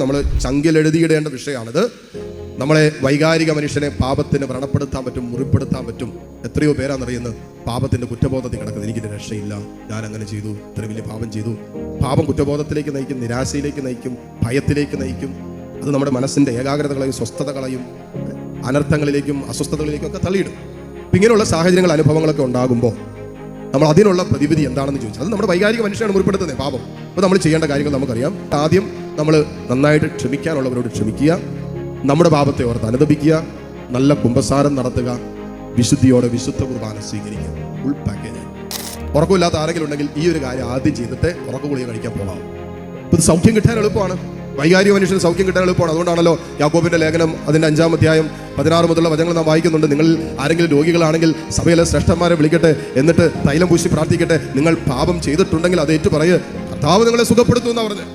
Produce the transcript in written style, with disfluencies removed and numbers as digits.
നമ്മൾ ചങ്കിലെഴുതിയിടേണ്ട വിഷയമാണിത്. നമ്മളെ വൈകാരിക മനുഷ്യനെ പാപത്തിന് വ്രണപ്പെടുത്താൻ പറ്റും, മുറിപ്പെടുത്താൻ പറ്റും. എത്രയോ പേരാണെന്നറിയുന്നത് പാപത്തിന്റെ കുറ്റബോധത്തിൽ കിടക്കുന്നത്. എനിക്കിത് രക്ഷയില്ല, ഞാൻ അങ്ങനെ ചെയ്തു, ഇത്ര വലിയ പാപം ചെയ്തു. പാപം കുറ്റബോധത്തിലേക്ക് നയിക്കും, നിരാശയിലേക്ക് നയിക്കും, ഭയത്തിലേക്ക് നയിക്കും. അത് നമ്മുടെ മനസ്സിന്റെ ഏകാഗ്രതകളെയും സ്വസ്ഥതകളെയും അനർത്ഥങ്ങളിലേക്കും അസ്വസ്ഥതകളിലേക്കും ഒക്കെ തള്ളിയിടും. ഇങ്ങനെയുള്ള സാഹചര്യങ്ങൾ, അനുഭവങ്ങളൊക്കെ ഉണ്ടാകുമ്പോൾ നമ്മൾ അതിനുള്ള പ്രതിവിധി എന്താണെന്ന് ചോദിച്ചാൽ, അത് നമ്മുടെ വൈകാരിക മനുഷ്യനാണ് മുറിപ്പെടുത്തുന്നത് പാപം. അപ്പോൾ നമ്മൾ ചെയ്യേണ്ട കാര്യങ്ങൾ നമുക്കറിയാം. ആദ്യം നമ്മൾ നന്നായിട്ട് ക്ഷമിക്കാനുള്ളവരോട് ക്ഷമിക്കുക, നമ്മുടെ പാപത്തെ ഓർത്ത് അനുദപിക്കുക, നല്ല കുമ്പസാരം നടത്തുക, വിശുദ്ധിയോടെ വിശുദ്ധ കുർബാന സ്വീകരിക്കുക. Full package. ഉറക്കമില്ലാത്ത ആരെങ്കിലും ഉണ്ടെങ്കിൽ ഈ ഒരു കാര്യം ആദ്യം ചെയ്തിട്ട് ഉറക്കഗുളിക കഴിക്കാൻ പോകാം. ഇത് സൗഖ്യം കിട്ടാൻ എളുപ്പമാണ്. വൈകാരിക മനുഷ്യന് സൗഖ്യം കിട്ടാൻ എളുപ്പമാണ്. അതുകൊണ്ടാണല്ലോ യാക്കോബിന്റെ ലേഖനം അതിന്റെ 5-ാം അധ്യായം 16 മുതലുള്ള വചനങ്ങൾ നാം വായിക്കുന്നുണ്ട്. നിങ്ങൾ ആരെങ്കിലും രോഗികളാണെങ്കിൽ സഭയിലെ ശ്രേഷ്ഠന്മാരെ വിളിക്കട്ടെ, എന്നിട്ട് തൈലം പൂശി പ്രാർത്ഥിക്കട്ടെ. നിങ്ങൾ പാപം ചെയ്തിട്ടുണ്ടെങ്കിൽ അത് ഏറ്റു പറയ്, കർത്താവ് നിങ്ങളെ സുഖപ്പെടുത്തും എന്നാ പറഞ്ഞത്.